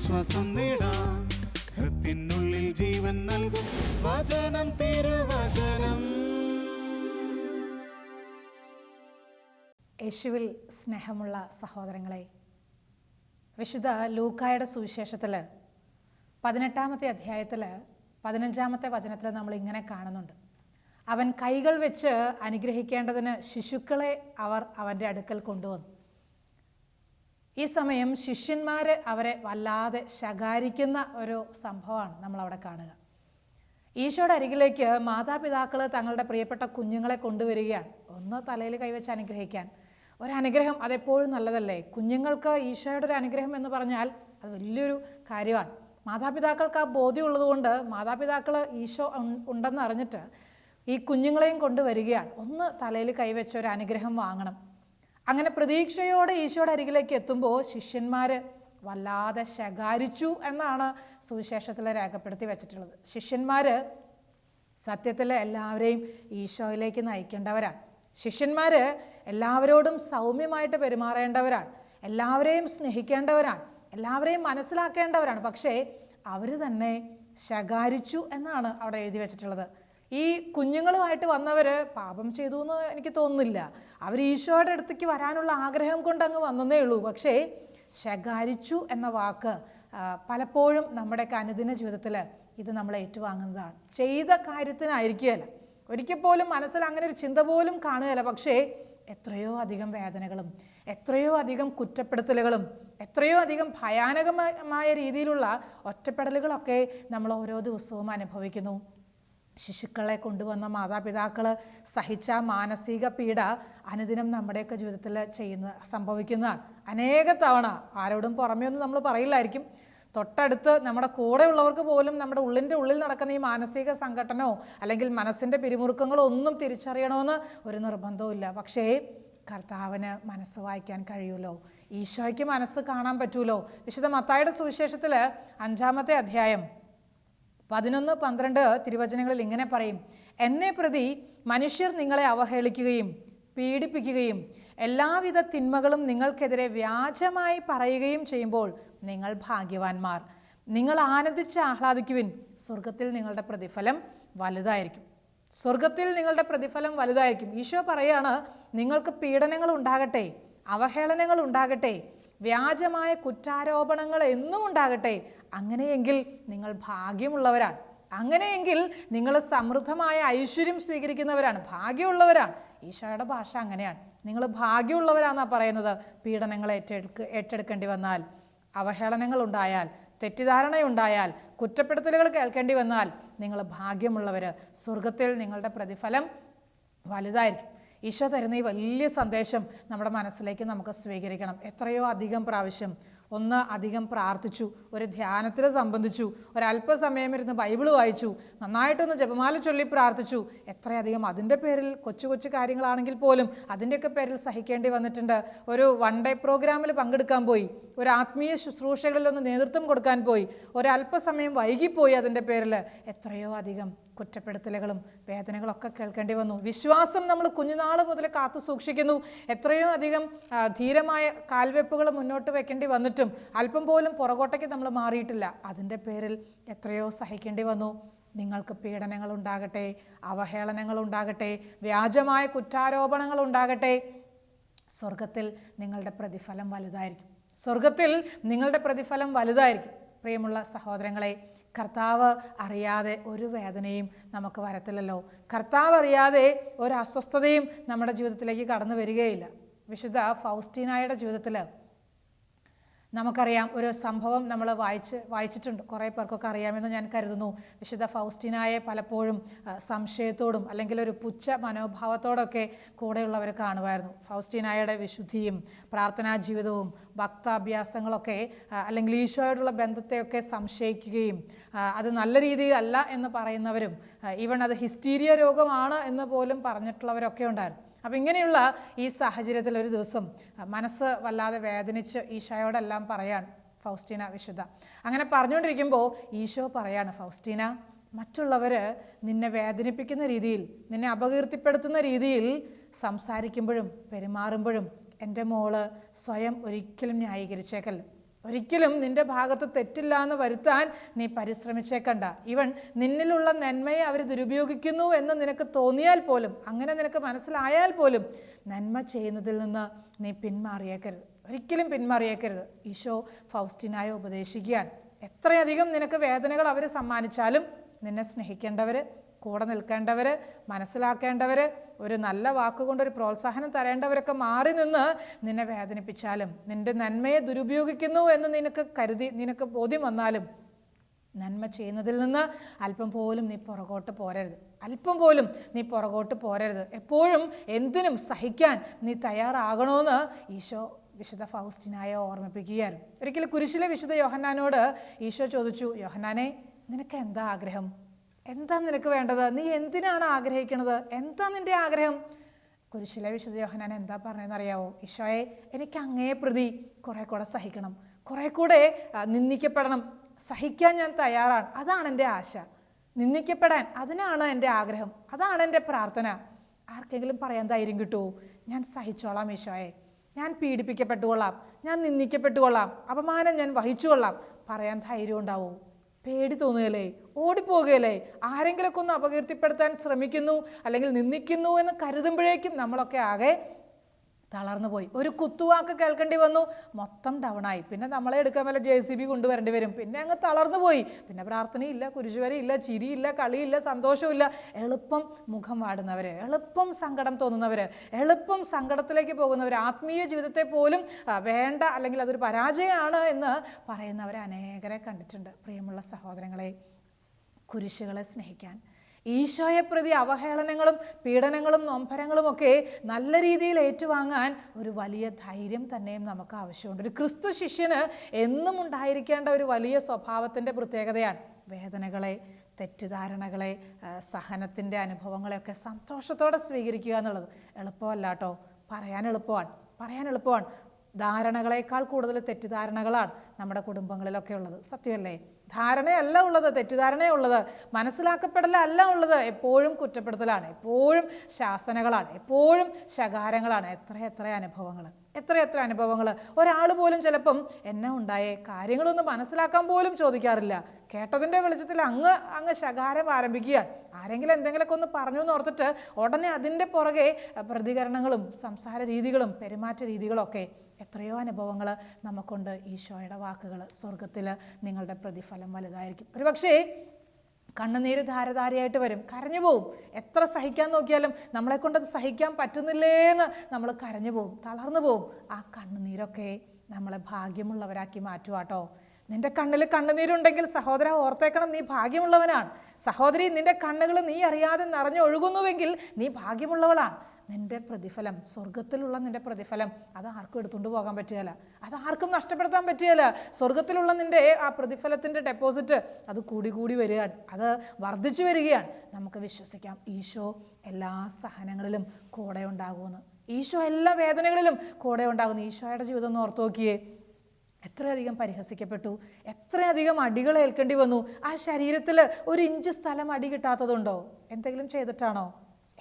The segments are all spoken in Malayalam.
ആശ്വാസം നേടാം. ഹൃത്തിനുള്ളിൽ ജീവൻ നൽകും വചനം, തിരുവചനം. യേശുവിൽ സ്നേഹമുള്ള സഹോദരങ്ങളെ, വിശുദ്ധ ലൂക്കായുടെ സുവിശേഷത്തിൽ 18-ാമത്തെ അധ്യായത്തിൽ 15-ാമത്തെ വചനത്തിൽ നമ്മൾ ഇങ്ങനെ കാണുന്നുണ്ട്. അവൻ കൈകൾ വെച്ച് അനുഗ്രഹിക്കേണ്ടതിന് ശിശുക്കളെ അവർ അവൻ്റെ അടുക്കൽ കൊണ്ടുവന്നു. ഈ സമയം ശിഷ്യന്മാർ അവരെ വല്ലാതെ ശകാരിക്കുന്ന ഒരു സംഭവമാണ് നമ്മളവിടെ കാണുക. ഈശോയുടെ അരികിലേക്ക് മാതാപിതാക്കൾ തങ്ങളുടെ പ്രിയപ്പെട്ട കുഞ്ഞുങ്ങളെ കൊണ്ടുവരികയാണ്. ഒന്ന് തലയിൽ കൈവച്ച് അനുഗ്രഹിക്കാൻ. ഒരനുഗ്രഹം അതെപ്പോഴും നല്ലതല്ലേ? കുഞ്ഞുങ്ങൾക്ക് ഈശോയുടെ ഒരു അനുഗ്രഹം എന്ന് പറഞ്ഞാൽ അത് വലിയൊരു കാര്യമാണ്. മാതാപിതാക്കൾക്ക് ആ ബോധ്യമുള്ളതുകൊണ്ട് മാതാപിതാക്കൾ ഈശോ ഉണ്ടെന്ന് അറിഞ്ഞിട്ട് ഈ കുഞ്ഞുങ്ങളെയും കൊണ്ടുവരികയാണ്. ഒന്ന് തലയിൽ കൈവച്ച ഒരു അനുഗ്രഹം വാങ്ങണം. അങ്ങനെ പ്രതീക്ഷയോടെ ഈശോയുടെ അരികിലേക്ക് എത്തുമ്പോൾ ശിഷ്യന്മാർ വല്ലാതെ ശകാരിച്ചു എന്നാണ് സുവിശേഷത്തിൽ രേഖപ്പെടുത്തി വെച്ചിട്ടുള്ളത്. ശിഷ്യന്മാർ സത്യത്തിൽ എല്ലാവരെയും ഈശോയിലേക്ക് നയിക്കേണ്ടവരാണ്. ശിഷ്യന്മാർ എല്ലാവരോടും സൗമ്യമായിട്ട് പെരുമാറേണ്ടവരാണ്, എല്ലാവരെയും സ്നേഹിക്കേണ്ടവരാണ്, എല്ലാവരെയും മനസ്സിലാക്കേണ്ടവരാണ്. പക്ഷേ അവർ തന്നെ ശകാരിച്ചു എന്നാണ് അവിടെ എഴുതി വെച്ചിട്ടുള്ളത്. ഈ കുഞ്ഞുങ്ങളുമായിട്ട് വന്നവർ പാപം ചെയ്തു എന്ന് എനിക്ക് തോന്നുന്നില്ല. അവർ ഈശോയുടെ അടുത്തേക്ക് വരാനുള്ള ആഗ്രഹം കൊണ്ട് അങ്ങ് വന്നതേ ഉള്ളൂ. പക്ഷേ ശകാരിച്ചു എന്ന വാക്ക് പലപ്പോഴും നമ്മുടെയൊക്കെ അനുദിന ജീവിതത്തിൽ ഇത് നമ്മൾ ഏറ്റുവാങ്ങുന്നതാണ്. ചെയ്ത കാര്യത്തിനായിരിക്കുകയല്ല, ഒരിക്കൽ പോലും മനസ്സിൽ അങ്ങനെ ഒരു ചിന്ത പോലും കാണുകയില്ല. പക്ഷേ എത്രയോ അധികം വേദനകളും എത്രയോ അധികം കുറ്റപ്പെടുത്തലുകളും എത്രയോ അധികം ഭയാനകമായ രീതിയിലുള്ള ഒറ്റപ്പെടലുകളൊക്കെ നമ്മൾ ഓരോ ദിവസവും അനുഭവിക്കുന്നു. ശിശുക്കളെ കൊണ്ടുവന്ന മാതാപിതാക്കൾ സഹിച്ച മാനസിക പീഡ അനുദിനം നമ്മുടെയൊക്കെ ജീവിതത്തിൽ സംഭവിക്കുന്നതാണ്. അനേക തവണ ആരോടും പുറമേ ഒന്നും നമ്മൾ പറയില്ലായിരിക്കും. തൊട്ടടുത്ത് നമ്മുടെ കൂടെ ഉള്ളവർക്ക് പോലും നമ്മുടെ ഉള്ളിൽ നടക്കുന്ന ഈ മാനസിക സംഘടനയോ അല്ലെങ്കിൽ മനസ്സിൻ്റെ പിരിമുറുക്കങ്ങളോ ഒന്നും തിരിച്ചറിയണമെന്ന് ഒരു നിർബന്ധവും ഇല്ല. പക്ഷേ കർത്താവിന് മനസ്സ് വായിക്കാൻ കഴിയുമല്ലോ, ഈശോയ്ക്ക് മനസ്സ് കാണാൻ പറ്റൂലോ. വിശുദ്ധ മത്തായിയുടെ സുവിശേഷത്തിൽ 5-ാമത്തെ അധ്യായം 11-12 തിരുവചനങ്ങളിൽ ഇങ്ങനെ പറയും: എന്നെ പ്രതി മനുഷ്യർ നിങ്ങളെ അവഹേളിക്കുകയും പീഡിപ്പിക്കുകയും എല്ലാവിധ തിന്മകളും നിങ്ങൾക്കെതിരെ വ്യാജമായി പറയുകയും ചെയ്യുമ്പോൾ നിങ്ങൾ ഭാഗ്യവാന്മാർ. നിങ്ങൾ ആനന്ദിച്ച് ആഹ്ലാദിക്കുവിൻ, സ്വർഗത്തിൽ നിങ്ങളുടെ പ്രതിഫലം വലുതായിരിക്കും. സ്വർഗത്തിൽ നിങ്ങളുടെ പ്രതിഫലം വലുതായിരിക്കും. ഈശോ പറയാണ്, നിങ്ങൾക്ക് പീഡനങ്ങൾ ഉണ്ടാകട്ടെ, അവഹേളനങ്ങൾ ഉണ്ടാകട്ടെ, വ്യാജമായ കുറ്റാരോപണങ്ങൾ എന്നും ഉണ്ടാകട്ടെ. അങ്ങനെയെങ്കിൽ നിങ്ങൾ ഭാഗ്യമുള്ളവരാണ്. അങ്ങനെയെങ്കിൽ നിങ്ങൾ സമൃദ്ധമായ ഐശ്വര്യം സ്വീകരിക്കുന്നവരാണ്, ഭാഗ്യമുള്ളവരാണ്. ഈശോയുടെ ഭാഷ അങ്ങനെയാണ്. നിങ്ങൾ ഭാഗ്യമുള്ളവരാണെന്നാണ് പറയുന്നത്. പീഡനങ്ങൾ ഏറ്റെടുക്കേണ്ടി വന്നാൽ, അവഹേളനങ്ങൾ ഉണ്ടായാൽ, തെറ്റിദ്ധാരണയുണ്ടായാൽ, കുറ്റപ്പെടുത്തലുകൾ കേൾക്കേണ്ടി വന്നാൽ നിങ്ങൾ ഭാഗ്യമുള്ളവർ. സ്വർഗത്തിൽ നിങ്ങളുടെ പ്രതിഫലം വലുതായിരിക്കും. ഈശോ തരുന്ന ഈ വലിയ സന്ദേശം നമ്മുടെ മനസ്സിലേക്ക് നമുക്ക് സ്വീകരിക്കണം. എത്രയോ അധികം പ്രാവശ്യം അധികം പ്രാർത്ഥിച്ചു, ഒരു ധ്യാനത്തിൽ സംബന്ധിച്ചു, ഒരല്പസമയം ഇരുന്ന് ബൈബിൾ വായിച്ചു, നന്നായിട്ടൊന്ന് ജപമാല ചൊല്ലി പ്രാർത്ഥിച്ചു. എത്രയധികം അതിൻ്റെ പേരിൽ കൊച്ചു കൊച്ചു കാര്യങ്ങളാണെങ്കിൽ പോലും അതിൻ്റെയൊക്കെ പേരിൽ സഹിക്കേണ്ടി വന്നിട്ടുണ്ട്. ഒരു 1 ഡേ പ്രോഗ്രാമിൽ പങ്കെടുക്കാൻ പോയി, ഒരു ആത്മീയ ശുശ്രൂഷകളിലൊന്ന് നേതൃത്വം കൊടുക്കാൻ പോയി, ഒരല്പസമയം വൈകിപ്പോയി. അതിൻ്റെ പേരിൽ എത്രയോ അധികം കുറ്റപ്പെടുത്തലുകളും വേദനകളൊക്കെ കേൾക്കേണ്ടി വന്നു. വിശ്വാസം നമ്മൾ കുഞ്ഞുനാൾ മുതൽ കാത്തു സൂക്ഷിക്കുന്നു. എത്രയോ അധികം ധീരമായ കാൽവെപ്പുകൾ മുന്നോട്ട് വെക്കേണ്ടി വന്നിട്ടും അല്പം പോലും പുറകോട്ടേക്ക് നമ്മൾ മാറിയിട്ടില്ല. അതിൻ്റെ പേരിൽ എത്രയോ സഹിക്കേണ്ടി വന്നു. നിങ്ങൾക്ക് പീഡനങ്ങൾ ഉണ്ടാകട്ടെ, അവഹേളനങ്ങൾ ഉണ്ടാകട്ടെ, വ്യാജമായ കുറ്റാരോപണങ്ങൾ ഉണ്ടാകട്ടെ, സ്വർഗത്തിൽ നിങ്ങളുടെ പ്രതിഫലം വലുതായിരിക്കും. സ്വർഗത്തിൽ നിങ്ങളുടെ പ്രതിഫലം വലുതായിരിക്കും. പ്രിയമുള്ള സഹോദരങ്ങളെ, കർത്താവ് അറിയാതെ ഒരു വേദനയും നമുക്ക് വരത്തില്ലല്ലോ. കർത്താവ് അറിയാതെ ഒരു അസ്വസ്ഥതയും നമ്മുടെ ജീവിതത്തിലേക്ക് കടന്നു വരികയില്ല. വിശുദ്ധ ഫൗസ്റ്റീനായുടെ ജീവിതത്തിൽ നമുക്കറിയാം, ഒരു സംഭവം നമ്മൾ വായിച്ചിട്ടുണ്ട്. കുറേ പേർക്കൊക്കെ അറിയാമെന്ന് ഞാൻ കരുതുന്നു. വിശുദ്ധ ഫൗസ്റ്റീനായെ പലപ്പോഴും സംശയത്തോടും അല്ലെങ്കിൽ ഒരു പുച്ഛ മനോഭാവത്തോടൊക്കെ കൂടെയുള്ളവർ കാണുമായിരുന്നു. ഫൗസ്റ്റീനായുടെ വിശുദ്ധിയും പ്രാർത്ഥനാ ജീവിതവും ഭക്താഭ്യാസങ്ങളൊക്കെ അല്ലെങ്കിൽ ഈശോയോടുള്ള ബന്ധത്തെയൊക്കെ സംശയിക്കുകയും അത് നല്ല രീതിയിലല്ല എന്ന് പറയുന്നവരും ഈവൻ അത് ഹിസ്റ്റീരിയ രോഗമാണ് എന്ന് പോലും പറഞ്ഞിട്ടുള്ളവരൊക്കെ ഉണ്ടായിരുന്നു. അപ്പം ഇങ്ങനെയുള്ള ഈ സാഹചര്യത്തിൽ ഒരു ദിവസം മനസ്സ് വല്ലാതെ വേദനിച്ച് ഈശോയോടെല്ലാം പറയാണ് ഫൗസ്റ്റീന വിശുദ്ധ. അങ്ങനെ പറഞ്ഞുകൊണ്ടിരിക്കുമ്പോൾ ഈശോ പറയാണ്, ഫൗസ്റ്റീന, മറ്റുള്ളവർ നിന്നെ വേദനിപ്പിക്കുന്ന രീതിയിൽ, നിന്നെ അപകീർത്തിപ്പെടുത്തുന്ന രീതിയിൽ സംസാരിക്കുമ്പോഴും പെരുമാറുമ്പോഴും എൻ്റെ മോള് സ്വയം ഒരിക്കലും ന്യായീകരിച്ചേക്കല്ല. ഒരിക്കലും നിന്റെ ഭാഗത്ത് തെറ്റില്ല എന്ന് വരുത്താൻ നീ പരിശ്രമിച്ചേക്കണ്ട. ഈവൻ നിന്നിലുള്ള നന്മയെ അവർ ദുരുപയോഗിക്കുന്നു എന്ന് നിനക്ക് തോന്നിയാൽ പോലും, അങ്ങനെ നിനക്ക് മനസ്സിലായാൽ പോലും, നന്മ ചെയ്യുന്നതിൽ നിന്ന് നീ പിന്മാറിയേക്കരുത്, ഒരിക്കലും പിന്മാറിയേക്കരുത്. ഈശോ ഫൗസ്റ്റിനായെ ഉപദേശിക്കുകയാണ്. എത്രയധികം നിനക്ക് വേദനകൾ അവർ സമ്മാനിച്ചാലും നിന്നെ സ്നേഹിക്കേണ്ടവർ, കൂടെ നിൽക്കേണ്ടവർ, മനസ്സിലാക്കേണ്ടവർ, ഒരു നല്ല വാക്കുകൊണ്ടൊരു പ്രോത്സാഹനം തരേണ്ടവരൊക്കെ മാറി നിന്ന് നിന്നെ വേദനിപ്പിച്ചാലും, നിന്റെ നന്മയെ ദുരുപയോഗിക്കുന്നു എന്ന് നിനക്ക് ബോധ്യം വന്നാലും, നന്മ ചെയ്യുന്നതിൽ നിന്ന് അല്പം പോലും നീ പുറകോട്ട് പോരരുത്, അല്പം പോലും നീ പുറകോട്ട് പോരരുത്. എപ്പോഴും എന്തിനും സഹിക്കാൻ നീ തയ്യാറാകണമെന്ന് ഈശോ വിശുദ്ധ ഫൗസ്റ്റിനായെ ഓർമ്മിപ്പിക്കുകയായിരുന്നു. ഒരിക്കലും കുരിശിലെ വിശുദ്ധ യോഹന്നാനോട് ഈശോ ചോദിച്ചു, യോഹന്നാനെ, നിനക്ക് എന്താ ആഗ്രഹം? എന്താ നിനക്ക് വേണ്ടത്? നീ എന്തിനാണ് ആഗ്രഹിക്കുന്നത്? എന്താ നിന്റെ ആഗ്രഹം? കുരിശിലെ വിശുദ്ധ യോഹന്നാൻ എന്താ പറഞ്ഞതെന്നറിയാവോ? ഈശോയെ, എനിക്ക് അങ്ങയെ പ്രതി കുറെ കൂടെ സഹിക്കണം, കുറെ കൂടെ നിന്ദിക്കപ്പെടണം, സഹിക്കാൻ ഞാൻ തയ്യാറാണ്. അതാണ് എൻ്റെ ആശ. നിന്ദിക്കപ്പെടാൻ, അതിനാണ് എൻ്റെ ആഗ്രഹം, അതാണ് എൻ്റെ പ്രാർത്ഥന. ആർക്കെങ്കിലും പറയാൻ ധൈര്യം കിട്ടുമോ? ഞാൻ സഹിച്ചോളാം ഈശോയെ, ഞാൻ പീഡിപ്പിക്കപ്പെട്ടുകൊള്ളാം, ഞാൻ നിന്ദിക്കപ്പെട്ടുകൊള്ളാം, അപമാനം ഞാൻ വഹിച്ചുകൊള്ളാം, പറയാൻ ധൈര്യം ഉണ്ടാവോ? പേടി തോന്നുകയല്ലേ? ഓടിപ്പോകുകയല്ലേ? ആരെങ്കിലുമൊക്കെ ഒന്ന് അപകീർത്തിപ്പെടുത്താൻ ശ്രമിക്കുന്നു അല്ലെങ്കിൽ നിന്ദിക്കുന്നു എന്ന് കരുതുമ്പോഴേക്കും നമ്മളൊക്കെ ആകെ തളർന്നു പോയി. ഒരു കുത്തുവാക്ക് കേൾക്കേണ്ടി വന്നു, മൊത്തം ഡൗണായി. പിന്നെ നമ്മളെ എടുക്കാൻ വല്ല JCB കൊണ്ടുവരേണ്ടി വരും. പിന്നെ അങ്ങ് തളർന്നു പോയി. പിന്നെ പ്രാർത്ഥനയില്ല, കുരിശുവരയില്ല, ചിരിയില്ല, കളിയില്ല, സന്തോഷമില്ല. എളുപ്പം മുഖം വാടുന്നവർ, എളുപ്പം സങ്കടം തോന്നുന്നവർ, എളുപ്പം സങ്കടത്തിലേക്ക് പോകുന്നവർ, ആത്മീയ ജീവിതത്തെ പോലും വേണ്ട അല്ലെങ്കിൽ അതൊരു പരാജയമാണ് എന്ന് പറയുന്നവരെ അനേകരെ കണ്ടിട്ടുണ്ട്. പ്രിയമുള്ള സഹോദരങ്ങളെ, കുരിശുകളെ സ്നേഹിക്കാൻ, ഈശോയെ പ്രതി അവഹേളനങ്ങളും പീഡനങ്ങളും നൊമ്പരങ്ങളും ഒക്കെ നല്ല രീതിയിൽ ഏറ്റുവാങ്ങാൻ ഒരു വലിയ ധൈര്യം തന്നെയും നമുക്ക് ആവശ്യമുണ്ട്. ഒരു ക്രിസ്തു ശിഷ്യന് എന്നും ഉണ്ടായിരിക്കേണ്ട ഒരു വലിയ സ്വഭാവത്തിൻ്റെ പ്രത്യേകതയാണ് വേദനകളെ, തെറ്റിദ്ധാരണകളെ, സഹനത്തിൻ്റെ അനുഭവങ്ങളെയൊക്കെ സന്തോഷത്തോടെ സ്വീകരിക്കുക എന്നുള്ളത്. എളുപ്പമല്ല കേട്ടോ, പറയാൻ എളുപ്പമാണ്. ധാരണകളേക്കാൾ കൂടുതൽ തെറ്റിദ്ധാരണകളാണ് നമ്മുടെ കുടുംബങ്ങളിലൊക്കെ ഉള്ളത്. സത്യമല്ലേ? ധാരണയല്ല ഉള്ളത്, തെറ്റിദ്ധാരണയുള്ളത്, മനസ്സിലാക്കപ്പെടലല്ല ഉള്ളത്. എപ്പോഴും കുറ്റപ്പെടുത്തലാണ്, എപ്പോഴും ശാസനകളാണ്, എപ്പോഴും ശകാരങ്ങളാണ്. എത്ര അനുഭവങ്ങൾ. ഒരാൾ പോലും ചിലപ്പം എന്നെ ഉണ്ടായേ കാര്യങ്ങളൊന്നും മനസ്സിലാക്കാൻ പോലും ചോദിക്കാറില്ല. കേട്ടതിൻ്റെ വെളിച്ചത്തിൽ അങ്ങ് ശകാരം ആരംഭിക്കുകയാണ്. ആരെങ്കിലും എന്തെങ്കിലുമൊക്കെ ഒന്ന് പറഞ്ഞു എന്ന് ഓർത്തിട്ട് ഉടനെ അതിൻ്റെ പുറകെ പ്രതികരണങ്ങളും സംസാര രീതികളും പെരുമാറ്റ രീതികളൊക്കെ. എത്രയോ അനുഭവങ്ങൾ നമുക്കുണ്ട്. ഈശോയുടെ വാക്കുകൾ, സ്വർഗത്തിൽ നിങ്ങളുടെ പ്രതിഫലം വലുതായിരിക്കും. ഒരുപക്ഷേ കണ്ണുനീര് ധാരധാരയായിട്ട് വരും, കരഞ്ഞു പോവും. എത്ര സഹിക്കാൻ നോക്കിയാലും നമ്മളെ കൊണ്ടത് സഹിക്കാൻ പറ്റുന്നില്ലേന്ന് നമ്മൾ കരഞ്ഞു പോവും, തളർന്നു പോവും. ആ കണ്ണുനീരൊക്കെ നമ്മളെ ഭാഗ്യമുള്ളവരാക്കി മാറ്റുവാട്ടോ. നിന്റെ കണ്ണിൽ കണ്ണുനീരുണ്ടെങ്കിൽ സഹോദര ഓർത്തേക്കണം, നീ ഭാഗ്യമുള്ളവനാണ്. സഹോദരി, നിന്റെ കണ്ണുകൾ നീ അറിയാതെ നിറഞ്ഞൊഴുകുന്നുവെങ്കിൽ നീ ഭാഗ്യമുള്ളവളാണ്. നിന്റെ പ്രതിഫലം, സ്വർഗത്തിലുള്ള നിന്റെ പ്രതിഫലം, അത് ആർക്കും എടുത്തുകൊണ്ട് പോകാൻ പറ്റുകയില്ല, അത് ആർക്കും നഷ്ടപ്പെടുത്താൻ പറ്റുകയില്ല. സ്വർഗത്തിലുള്ള നിന്റെ ആ പ്രതിഫലത്തിൻ്റെ ഡെപ്പോസിറ്റ് അത് കൂടി വരികയാണ്, അത് വർദ്ധിച്ചു വരികയാണ്. നമുക്ക് വിശ്വസിക്കാം, ഈശോ എല്ലാ സഹനങ്ങളിലും കൂടെ ഉണ്ടാകുമെന്ന്. ഈശോ എല്ലാ വേദനകളിലും കൂടെ ഉണ്ടാകുന്നു. ഈശോയുടെ ജീവിതം ഒന്ന് ഓർത്ത് നോക്കിയേ. എത്രയധികം പരിഹസിക്കപ്പെട്ടു, എത്രയധികം അടികൾ ഏൽക്കേണ്ടി വന്നു. ആ ശരീരത്തിൽ ഒരു ഇഞ്ച് സ്ഥലം അടി കിട്ടാത്തതുണ്ടോ? എന്തെങ്കിലും ചെയ്തിട്ടാണോ?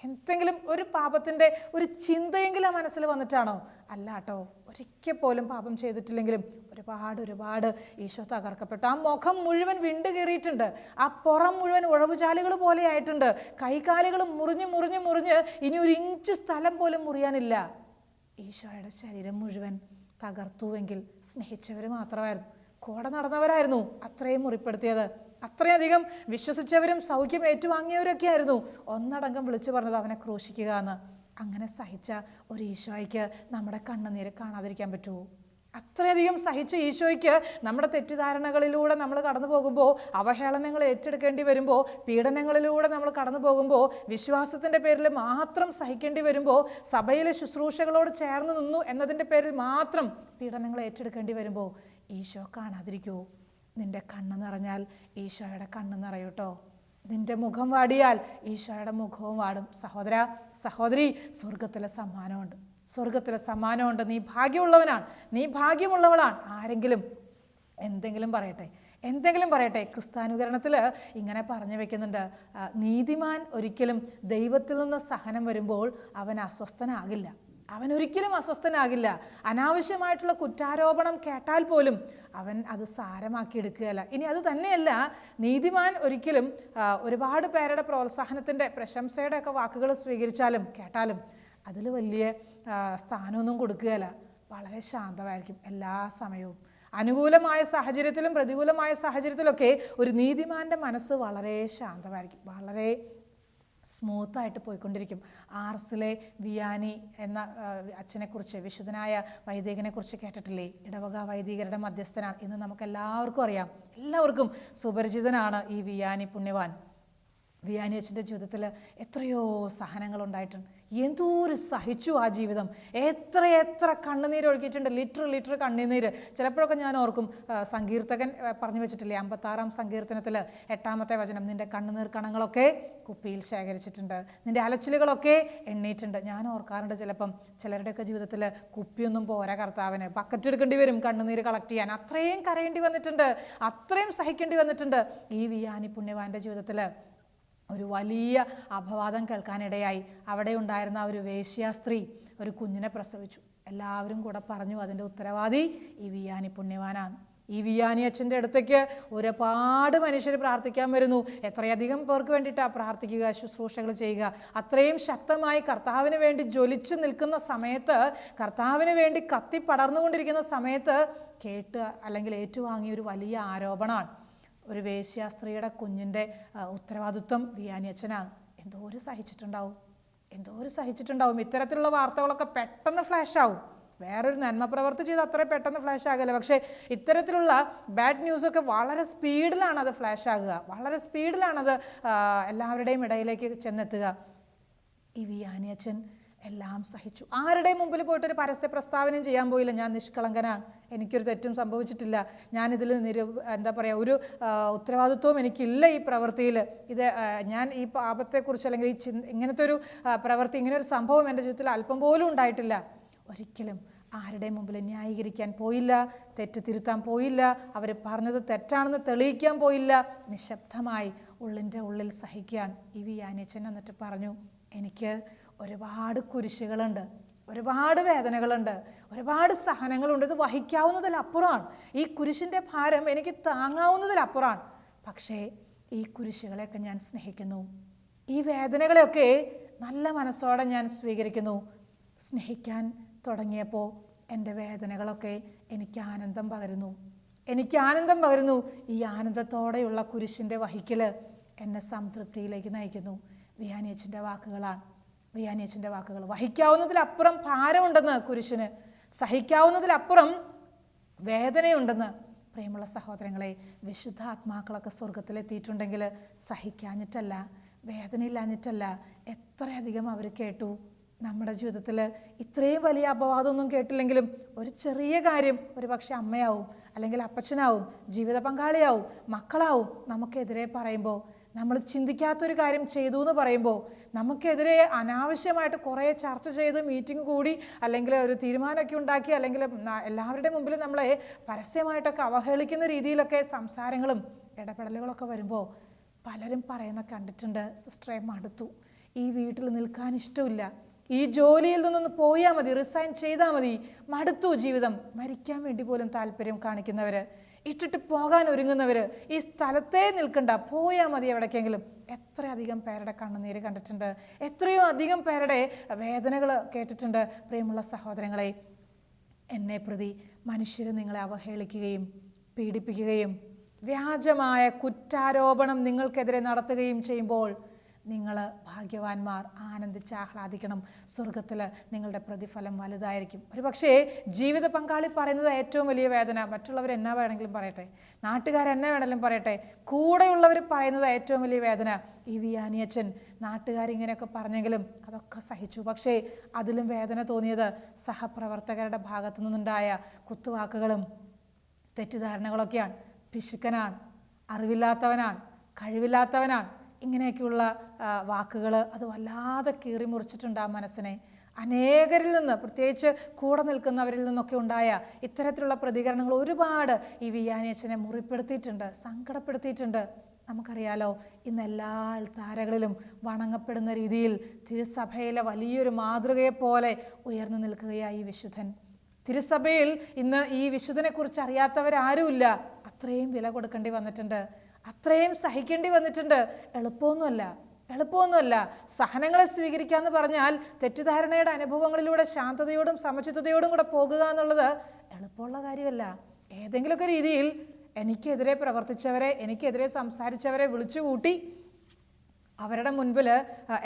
എന്തെങ്കിലും ഒരു പാപത്തിൻ്റെ ഒരു ചിന്തയെങ്കിലും ആ മനസ്സിൽ വന്നിട്ടാണോ? അല്ല കേട്ടോ. ഒരിക്കൽ പോലും പാപം ചെയ്തിട്ടില്ലെങ്കിലും ഒരുപാട് ഈശോ തകർക്കപ്പെട്ടു. ആ മുഖം മുഴുവൻ വിണ്ട് കയറിയിട്ടുണ്ട്, ആ പുറം മുഴുവൻ ഉഴവുചാലുകൾ പോലെ ആയിട്ടുണ്ട്, കൈകാലുകൾ മുറിഞ്ഞ് ഇനി ഒരു ഇഞ്ച് സ്ഥലം പോലും മുറിയാനില്ല. ഈശോയുടെ ശരീരം മുഴുവൻ തകർത്തുവെങ്കിൽ സ്നേഹിച്ചവർ മാത്രമായിരുന്നു, കൂടെ നടന്നവരായിരുന്നു അത്രയും മുറിപ്പെടുത്തിയത്. അത്രയധികം വിശ്വസിച്ചവരും സൗഖ്യം ഏറ്റുവാങ്ങിയവരൊക്കെ ആയിരുന്നു ഒന്നടങ്കം വിളിച്ചു പറഞ്ഞത് അവനെ ക്രൂശിക്കുക എന്ന്. അങ്ങനെ സഹിച്ച ഒരു ഈശോയ്ക്ക് നമ്മുടെ കണ്ണുനീര് കാണാതിരിക്കാൻ പറ്റുമോ? അത്രയധികം സഹിച്ച ഈശോയ്ക്ക് നമ്മുടെ തെറ്റിദ്ധാരണകളിലൂടെ നമ്മൾ കടന്നു പോകുമ്പോൾ, അവഹേളനങ്ങൾ ഏറ്റെടുക്കേണ്ടി വരുമ്പോൾ, പീഡനങ്ങളിലൂടെ നമ്മൾ കടന്നു പോകുമ്പോൾ, വിശ്വാസത്തിൻ്റെ പേരിൽ മാത്രം സഹിക്കേണ്ടി വരുമ്പോൾ, സഭയിലെ ശുശ്രൂഷകളോട് ചേർന്ന് നിന്നു എന്നതിൻ്റെ പേരിൽ മാത്രം പീഡനങ്ങൾ ഏറ്റെടുക്കേണ്ടി വരുമ്പോൾ ഈശോ കാണാതിരിക്കുമോ? നിന്റെ കണ്ണ് നിറഞ്ഞാൽ ഈശോയുടെ കണ്ണ് നിറയൂട്ടോ. നിന്റെ മുഖം വാടിയാൽ ഈശോയുടെ മുഖവും വാടും. സഹോദര, സഹോദരി, സ്വർഗത്തിലെ സമ്മാനമുണ്ട്. നീ ഭാഗ്യമുള്ളവളാണ്. ആരെങ്കിലും എന്തെങ്കിലും പറയട്ടെ. ക്രിസ്ത്യാനുകരണത്തിൽ ഇങ്ങനെ പറഞ്ഞു വെക്കുന്നുണ്ട്, നീതിമാൻ ഒരിക്കലും ദൈവത്തിൽ നിന്ന് സഹനം വരുമ്പോൾ അവൻ അസ്വസ്ഥനാകില്ല. അവൻ ഒരിക്കലും അസ്വസ്ഥനാകില്ല. അനാവശ്യമായിട്ടുള്ള കുറ്റാരോപണം കേട്ടാൽ പോലും അവൻ അത് സാരമാക്കി എടുക്കുകയല്ല. ഇനി അത് തന്നെയല്ല, നീതിമാൻ ഒരിക്കലും ഒരുപാട് പേരുടെ പ്രോത്സാഹനത്തിൻ്റെ പ്രശംസയുടെ ഒക്കെ വാക്കുകൾ സ്വീകരിച്ചാലും കേട്ടാലും അതിൽ വലിയ സ്ഥാനമൊന്നും കൊടുക്കുകയല്ല. വളരെ ശാന്തമായിരിക്കും എല്ലാ സമയവും. അനുകൂലമായ സാഹചര്യത്തിലും പ്രതികൂലമായ സാഹചര്യത്തിലൊക്കെ ഒരു നീതിമാൻ്റെ മനസ്സ് വളരെ ശാന്തമായിരിക്കും, വളരെ സ്മൂത്തായിട്ട് പോയിക്കൊണ്ടിരിക്കും. ആർസിലെ വിയാനി എന്ന അച്ഛനെക്കുറിച്ച്, വിശുദ്ധനായ വൈദികനെക്കുറിച്ച് കേട്ടിട്ടില്ലേ? ഇടവക വൈദികരുടെ മധ്യസ്ഥനാണ്. ഇന്ന് നമുക്ക് എല്ലാവർക്കും അറിയാം, എല്ലാവർക്കും സുപരിചിതനാണ് ഈ വിയാനി പുണ്യവാൻ. വിയാനി അച്ഛൻ്റെ ജീവിതത്തിൽ എത്രയോ സഹനങ്ങളുണ്ടായിട്ടുണ്ട്. എന്തോരം സഹിച്ചു ആ ജീവിതം. എത്ര കണ്ണുനീര് ഒഴുക്കിയിട്ടുണ്ട്, ലിറ്റർ കണ്ണുനീര്. ചിലപ്പോഴൊക്കെ ഞാൻ ഓർക്കും, സങ്കീർത്തകൻ പറഞ്ഞു വെച്ചിട്ടില്ലേ 56-ാം സങ്കീർത്തനത്തിൽ 8-ാമത്തെ വചനം, നിൻ്റെ കണ്ണുനീർ കണങ്ങളൊക്കെ കുപ്പിയിൽ ശേഖരിച്ചിട്ടുണ്ട്, നിൻ്റെ അലച്ചിലുകളൊക്കെ എണ്ണീട്ടുണ്ട്. ഞാൻ ഓർക്കാറുണ്ട്, ചിലപ്പം ചിലരുടെയൊക്കെ ജീവിതത്തിൽ കുപ്പിയൊന്നും പോരാ കർത്താവിന്, ബക്കറ്റ് എടുക്കേണ്ടി വരും കണ്ണുനീര് കളക്ട് ചെയ്യാൻ. അത്രയും കരയേണ്ടി വന്നിട്ടുണ്ട്, അത്രയും സഹിക്കേണ്ടി വന്നിട്ടുണ്ട്. ഈ വിയാനി പുണ്യവാൻ്റെ ജീവിതത്തിൽ ഒരു വലിയ അപവാദം കേൾക്കാനിടയായി. അവിടെ ഉണ്ടായിരുന്ന ഒരു വേശ്യാ സ്ത്രീ ഒരു കുഞ്ഞിനെ പ്രസവിച്ചു. എല്ലാവരും കൂടെ പറഞ്ഞു അതിൻ്റെ ഉത്തരവാദി ഈ വിയാനി പുണ്യവാനാണ്. ഈ വിയാനി അച്ഛൻ്റെ അടുത്തേക്ക് ഒരുപാട് മനുഷ്യർ പ്രാർത്ഥിക്കാൻ വരുന്നു. എത്രയധികം പേർക്ക് വേണ്ടിയിട്ടാണ് പ്രാർത്ഥിക്കുക, ശുശ്രൂഷകൾ ചെയ്യുക. അത്രയും ശക്തമായി കർത്താവിന് വേണ്ടി ജ്വലിച്ച് നിൽക്കുന്ന സമയത്ത്, കർത്താവിന് വേണ്ടി കത്തിപ്പടർന്നുകൊണ്ടിരിക്കുന്ന സമയത്ത് കേട്ട് അല്ലെങ്കിൽ ഏറ്റുവാങ്ങിയ ഒരു വലിയ ആരോപണമാണ് ഒരു വേശ്യാസ്ത്രീയുടെ കുഞ്ഞിൻ്റെ ഉത്തരവാദിത്വം വിയാനി അച്ഛനാണ്. എന്തോരം സഹിച്ചിട്ടുണ്ടാവും. ഇത്തരത്തിലുള്ള വാർത്തകളൊക്കെ പെട്ടെന്ന് ഫ്ലാഷ് ആവും. വേറൊരു നന്മ പ്രവർത്തി ചെയ്ത് അത്രയും പെട്ടെന്ന് ഫ്ലാഷ് ആകില്ല. പക്ഷേ ഇത്തരത്തിലുള്ള ബാഡ് ന്യൂസൊക്കെ വളരെ സ്പീഡിലാണ് അത് ഫ്ലാഷ് ആകുക, വളരെ സ്പീഡിലാണത് എല്ലാവരുടെയും ഇടയിലേക്ക് ചെന്നെത്തുക. ഈ വിയാനി അച്ഛൻ എല്ലാം സഹിച്ചു. ആരുടെയും മുമ്പിൽ പോയിട്ടൊരു പരസ്യ പ്രസ്താവനയും ചെയ്യാൻ പോയില്ല. ഞാൻ നിഷ്കളങ്കനാണ്, എനിക്കൊരു തെറ്റും സംഭവിച്ചിട്ടില്ല, ഞാനിതിൽ ഒരു ഉത്തരവാദിത്വവും എനിക്കില്ല ഈ പ്രവൃത്തിയിൽ. ഞാൻ ഈ പാപത്തെക്കുറിച്ച് അല്ലെങ്കിൽ ഇങ്ങനത്തെ ഒരു പ്രവൃത്തി, ഇങ്ങനെ ഒരു സംഭവം എൻ്റെ ജീവിതത്തിൽ അല്പം പോലും ഉണ്ടായിട്ടില്ല. ഒരിക്കലും ആരുടെയും മുമ്പിൽ ന്യായീകരിക്കാൻ പോയില്ല, തെറ്റ് തിരുത്താൻ പോയില്ല, അവർ പറഞ്ഞത് തെറ്റാണെന്ന് തെളിയിക്കാൻ പോയില്ല. നിശബ്ദമായി ഉള്ളിൻ്റെ ഉള്ളിൽ സഹിക്കുകയാണ്. ഈ വിയാനി അച്ഛൻ എന്നിട്ട് പറഞ്ഞു, എനിക്ക് ഒരുപാട് കുരിശുകളുണ്ട്, ഒരുപാട് വേദനകളുണ്ട്, ഒരുപാട് സഹനങ്ങളുണ്ട്. ഇത് വഹിക്കാവുന്നതിലപ്പുറമാണ്. ഈ കുരിശിൻ്റെ ഭാരം എനിക്ക് താങ്ങാവുന്നതിലപ്പുറമാണ്. പക്ഷേ ഈ കുരിശുകളെയൊക്കെ ഞാൻ സ്നേഹിക്കുന്നു, ഈ വേദനകളെയൊക്കെ നല്ല മനസ്സോടെ ഞാൻ സ്വീകരിക്കുന്നു. സ്നേഹിക്കാൻ തുടങ്ങിയപ്പോൾ എൻ്റെ വേദനകളൊക്കെ എനിക്ക് ആനന്ദം പകരുന്നു. ഈ ആനന്ദത്തോടെയുള്ള കുരിശിൻ്റെ വഹിക്കൽ എന്നെ സംതൃപ്തിയിലേക്ക് നയിക്കുന്നു. വിയാനി അച്ഛൻ്റെ വാക്കുകൾ. വഹിക്കാവുന്നതിലപ്പുറം ഭാരമുണ്ടെന്ന് കുരിശിന്, സഹിക്കാവുന്നതിലപ്പുറം വേദനയുണ്ടെന്ന്. പ്രിയമുള്ള സഹോദരങ്ങളെ, വിശുദ്ധാത്മാക്കളൊക്കെ സ്വർഗത്തിലെത്തിയിട്ടുണ്ടെങ്കിൽ സഹിക്കാഞ്ഞിട്ടല്ല, വേദനയില്ലാഞ്ഞിട്ടല്ല, എത്രയധികം അവർ കേട്ടു. നമ്മുടെ ജീവിതത്തിൽ ഇത്രയും വലിയ അപവാദമൊന്നും കേട്ടില്ലെങ്കിലും ഒരു ചെറിയ കാര്യം, ഒരു പക്ഷെ അമ്മയാവും, അല്ലെങ്കിൽ അപ്പച്ചനാവും, ജീവിത പങ്കാളിയാവും, മക്കളാവും നമുക്കെതിരെ പറയുമ്പോൾ, നമ്മൾ ചിന്തിക്കാത്തൊരു കാര്യം ചെയ്തു എന്ന് പറയുമ്പോൾ, നമുക്കെതിരെ അനാവശ്യമായിട്ട് കുറേ ചർച്ച ചെയ്ത് മീറ്റിംഗ് കൂടി അല്ലെങ്കിൽ ഒരു തീരുമാനമൊക്കെ ഉണ്ടാക്കി അല്ലെങ്കിൽ എല്ലാവരുടെ മുമ്പിൽ നമ്മളെ പരസ്യമായിട്ടൊക്കെ അവഹേളിക്കുന്ന രീതിയിലൊക്കെ സംസാരങ്ങളും ഇടപെടലുകളൊക്കെ വരുമ്പോൾ പലരും പറയുന്ന കണ്ടിട്ടുണ്ട്, സിസ്റ്ററെ മടുത്തു, ഈ വീട്ടിൽ നിൽക്കാൻ ഇഷ്ടമില്ല, ഈ ജോലിയിൽ നിന്നൊന്ന് പോയാൽ മതി, റിസൈൻ ചെയ്താൽ മതി, മടുത്തു ജീവിതം, മരിക്കാൻ വേണ്ടി പോലും താല്പര്യം കാണിക്കുന്നവർ, ഇട്ടിട്ട് പോകാൻ ഒരുങ്ങുന്നവർ, ഈ സ്ഥലത്തേ നിൽക്കണ്ട, പോയാൽ മതി എവിടേക്കെങ്കിലും. എത്രയധികം പേരുടെ കണ്ണുനീര് കണ്ടിട്ടുണ്ട്, എത്രയോ അധികം പേരുടെ വേദനകൾ കേട്ടിട്ടുണ്ട്. പ്രിയമുള്ള സഹോദരങ്ങളെ, എന്നെ പ്രതി മനുഷ്യർ നിങ്ങളെ അവഹേളിക്കുകയും പീഡിപ്പിക്കുകയും വ്യാജമായ കുറ്റാരോപണം നിങ്ങൾക്കെതിരെ നടത്തുകയും ചെയ്യുമ്പോൾ നിങ്ങൾ ഭാഗ്യവാന്മാർ, ആനന്ദിച്ച് ആഹ്ലാദിക്കണം. സ്വർഗത്തിൽ നിങ്ങളുടെ പ്രതിഫലം വലുതായിരിക്കും. ഒരു പക്ഷേ ജീവിത പങ്കാളി പറയുന്നത് ഏറ്റവും വലിയ വേദന, മറ്റുള്ളവർ എന്നാ വേണമെങ്കിലും പറയട്ടെ, നാട്ടുകാരെന്നെ വേണമെങ്കിലും പറയട്ടെ, കൂടെയുള്ളവർ പറയുന്നത് ഏറ്റവും വലിയ വേദന. ഈ വിയാനി അച്ഛൻ നാട്ടുകാരിങ്ങനെയൊക്കെ പറഞ്ഞെങ്കിലും അതൊക്കെ സഹിച്ചു. പക്ഷേ അതിലും വേദന തോന്നിയത് സഹപ്രവർത്തകരുടെ ഭാഗത്തു നിന്നുണ്ടായ കുത്തുവാക്കുകളും തെറ്റിദ്ധാരണകളൊക്കെയാണ്. പിശുക്കനാണ്, അറിവില്ലാത്തവനാണ്, കഴിവില്ലാത്തവനാണ്, ഇങ്ങനെയൊക്കെയുള്ള വാക്കുകൾ അത് വല്ലാതെ കീറി മുറിച്ചിട്ടുണ്ട് ആ മനസ്സിനെ. അനേകരിൽ നിന്ന്, പ്രത്യേകിച്ച് കൂടെ നിൽക്കുന്നവരിൽ നിന്നൊക്കെ ഉണ്ടായ ഇത്തരത്തിലുള്ള പ്രതികരണങ്ങൾ ഒരുപാട് ഈ വിയാനി അച്ഛനെ മുറിപ്പെടുത്തിയിട്ടുണ്ട്, സങ്കടപ്പെടുത്തിയിട്ടുണ്ട്. നമുക്കറിയാലോ, ഇന്ന് എല്ലാ അൾത്താരകളിലും വണങ്ങപ്പെടുന്ന രീതിയിൽ തിരുസഭയിലെ വലിയൊരു മാതൃകയെപ്പോലെ ഉയർന്നു നിൽക്കുകയായി ഈ വിശുദ്ധൻ. തിരുസഭയിൽ ഇന്ന് ഈ വിശുദ്ധനെ കുറിച്ച് അറിയാത്തവരാരുമില്ല. അത്രയും വില കൊടുക്കേണ്ടി വന്നിട്ടുണ്ട്, അത്രയും സഹിക്കേണ്ടി വന്നിട്ടുണ്ട്. എളുപ്പമൊന്നുമല്ല. സഹനങ്ങളെ സ്വീകരിക്കാന്ന് പറഞ്ഞാൽ തെറ്റിദ്ധാരണയുടെ അനുഭവങ്ങളിലൂടെ ശാന്തതയോടും സമചിത്തതയോടും കൂടെ പോകുക എന്നുള്ളത് എളുപ്പമുള്ള കാര്യമല്ല. ഏതെങ്കിലുമൊക്കെ രീതിയിൽ എനിക്കെതിരെ പ്രവർത്തിച്ചവരെ, എനിക്കെതിരെ സംസാരിച്ചവരെ വിളിച്ചുകൂട്ടി അവരുടെ മുൻപിൽ